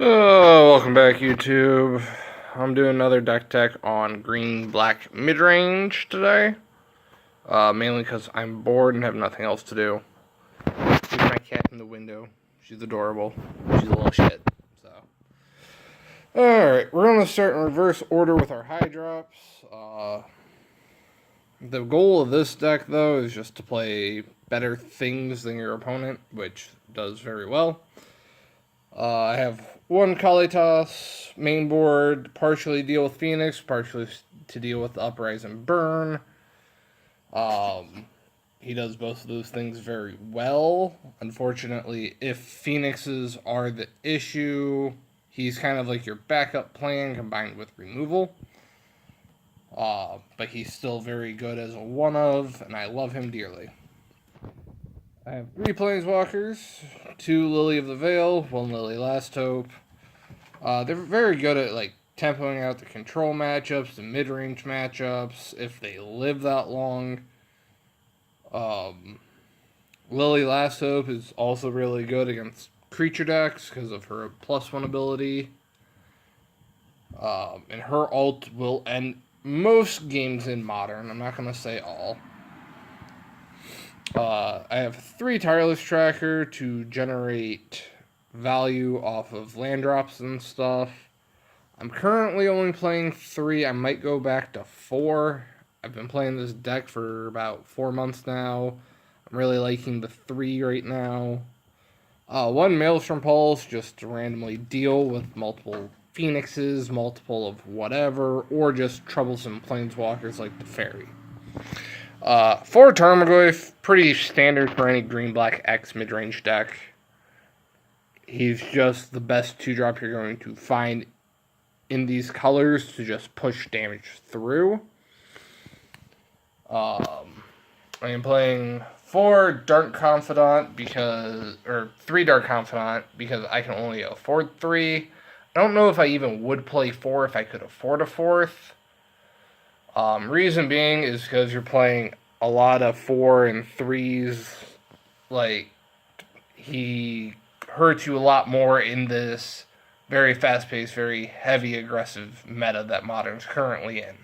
Oh, welcome back, YouTube. I'm doing another deck tech on green-black midrange today. Mainly because I'm bored and have nothing else to do. Look at my cat in the window. She's adorable. She's a little shit. So, alright, we're going to start in reverse order with our high drops. The goal of this deck, though, is just to play better things than your opponent, which does very well. I have one Kalitas main board, partially deal with Phoenix, partially to deal with the Uprise and Burn. He does both of those things very well. Unfortunately, if Phoenixes are the issue, he's kind of like your backup plan combined with removal. But he's still very good as a one-of, and I love him dearly. I have 3 Planeswalkers, 2 Lily of the Veil, 1 Lily Last Hope. They're very good at like tempoing out the control matchups, the mid-range matchups, if they live that long. Lily Last Hope is also really good against creature decks because of her +1 ability. And her ult will end most games in Modern. I'm not going to say all. I have 3 Tireless Tracker to generate value off of land drops and stuff. I'm currently only playing 3. I might go back to 4. I've been playing this deck for about 4 months now. I'm really liking the 3 right now. 1 Maelstrom Pulse just to randomly deal with multiple Phoenixes, multiple of whatever, or just troublesome Planeswalkers like the Fairy. 4 Tarmogoyf, pretty standard for any green-black X mid-range deck. He's just the best 2-drop you're going to find in these colors to just push damage through. I am playing 4 Dark Confidant or 3 Dark Confidant because I can only afford 3. I don't know if I even would play 4 if I could afford a 4th. Reason being is because you're playing a lot of 4 and 3s. Like, he hurts you a lot more in this very fast-paced, very heavy, aggressive meta that Modern's currently in.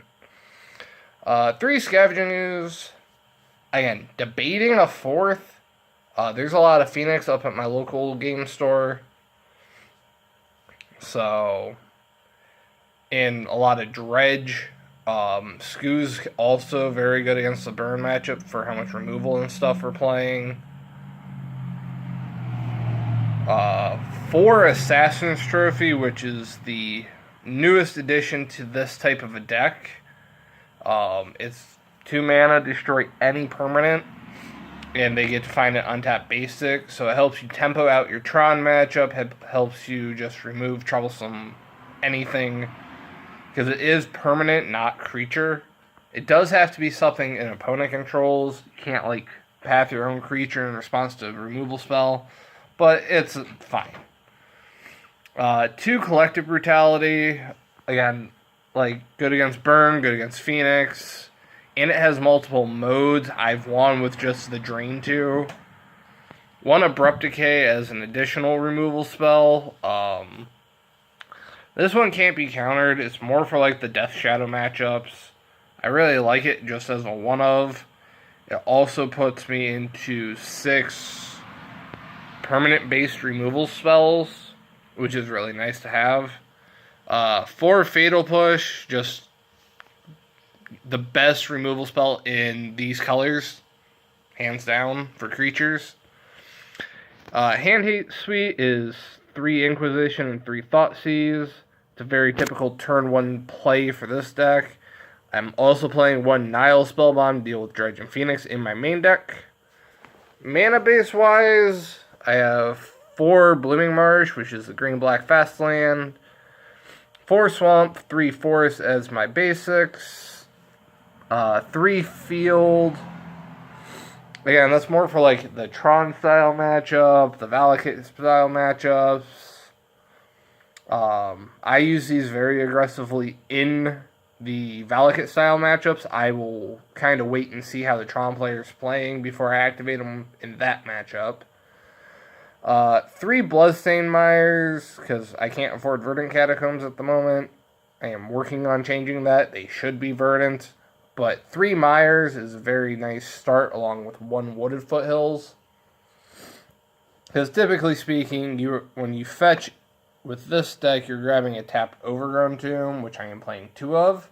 3 Scavenging Ooze. Again, debating a 4th. There's a lot of Phoenix up at my local game store. So, and a lot of Dredge. Skoo's also very good against the burn matchup for how much removal and stuff we're playing. 4 Assassin's Trophy, which is the newest addition to this type of a deck. It's 2 mana, destroy any permanent, and they get to find an untapped basic, so it helps you tempo out your Tron matchup, helps you just remove troublesome anything, because it is permanent, not creature. It does have to be something an opponent controls. You can't, like, path your own creature in response to a removal spell, but it's fine. 2 Collective Brutality. Again, like, good against Burn, good against Phoenix. And it has multiple modes. I've won with just the Drain 2. 1 Abrupt Decay as an additional removal spell. This one can't be countered. It's more for, like, the Death Shadow matchups. I really like it just as a one-of. It also puts me into 6 permanent-based removal spells, which is really nice to have. 4 Fatal Push, just the best removal spell in these colors, hands down, for creatures. Hand Hate Suite is 3 Inquisition and 3 Thoughtseize. It's a very typical turn 1 play for this deck. I'm also playing 1 Nile Spellbomb to deal with Dredge and Phoenix in my main deck. Mana base wise, I have 4 Blooming Marsh, which is the green-black fast land. 4 Swamp, 3 Forest as my basics. 3 Field. Again, that's more for like the Tron style matchup, the Valakut style matchups. I use these very aggressively in the Valakut style matchups. I will kind of wait and see how the Tron player's playing before I activate them in that matchup. 3 Bloodstained Mires, because I can't afford Verdant Catacombs at the moment. I am working on changing that. They should be Verdant. But 3 Mires is a very nice start, along with 1 Wooded Foothills. Because typically speaking, when you fetch with this deck, you're grabbing a tapped Overgrown Tomb, which I am playing 2 of.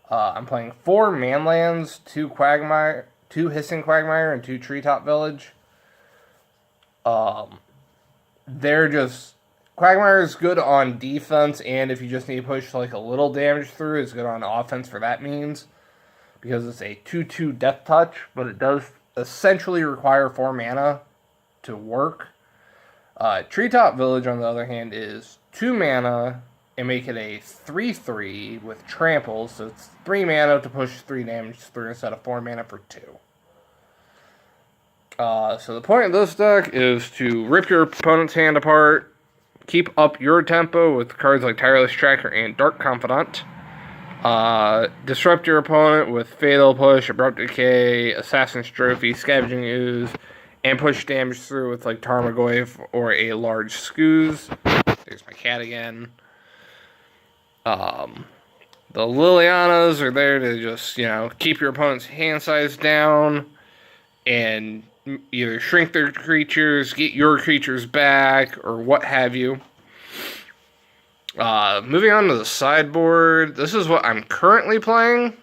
I'm playing 4 Manlands, 2 Quagmire, 2 Hissing Quagmire, and 2 Treetop Village. They're just... Quagmire is good on defense, and if you just need to push like a little damage through, it's good on offense for that means. Because it's a 2/2 Death Touch, but it does essentially require 4 mana to work. Treetop Village, on the other hand, is 2 mana and make it a 3/3 with Trample, so it's 3 mana to push 3 damage through instead of 4 mana for 2. So the point of this deck is to rip your opponent's hand apart, keep up your tempo with cards like Tireless Tracker and Dark Confidant, disrupt your opponent with Fatal Push, Abrupt Decay, Assassin's Trophy, Scavenging Ooze, and push damage through with like Tarmogoyf or a large Scooze. There's my cat again. The Lilianas are there to just, keep your opponent's hand size down and either shrink their creatures, get your creatures back, or what have you. Moving on to the sideboard, this is what I'm currently playing.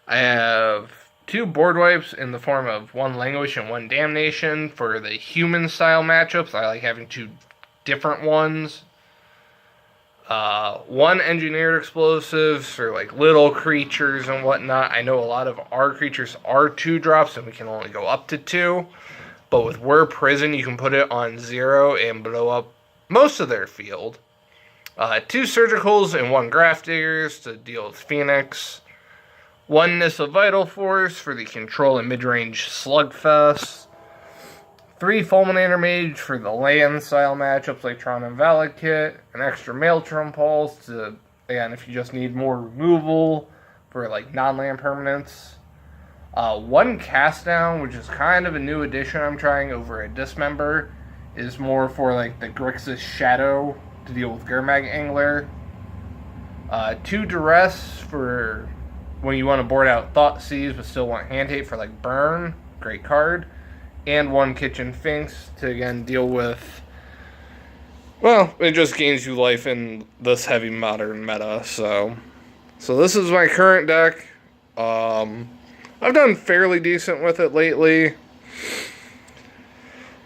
I have 2 board wipes in the form of 1 Languish and 1 Damnation for the human style matchups. I like having 2 different ones. 1 Engineered Explosives for like little creatures and whatnot. I know a lot of our creatures are 2-drops and we can only go up to 2. But with Whir Prison, you can put it on 0 and blow up most of their field. 2 Surgicals and 1 Grafdiggers to deal with Phoenix. 1 Nissa Vital Force for the control and midrange Slugfest. 3 Fulminator Mage for the land style matchups like Tron and Valakut. An extra Maelstrom Pulse to, again, if you just need more removal for like non-land permanents. 1 Cast Down, which is kind of a new addition I'm trying over a Dismember, is more for like the Grixis Shadow to deal with Gurmag Angler. 2 Duress for when you want to board out Thoughtseize but still want Hand Tape for like Burn, great card. And 1 Kitchen Finks to again deal with, well, it just gains you life in this heavy modern meta. So this is my current deck. I've done fairly decent with it lately.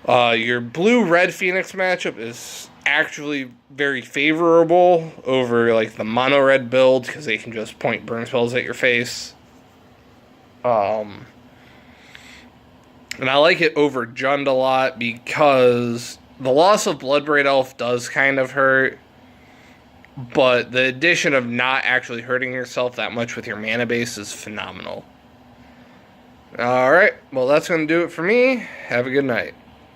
Your blue-red Phoenix matchup is actually very favorable over like the mono-red build because they can just point burn spells at your face. And I like it over Jund a lot because the loss of Bloodbraid Elf does kind of hurt, but the addition of not actually hurting yourself that much with your mana base is phenomenal. Alright, well that's going to do it for me. Have a good night.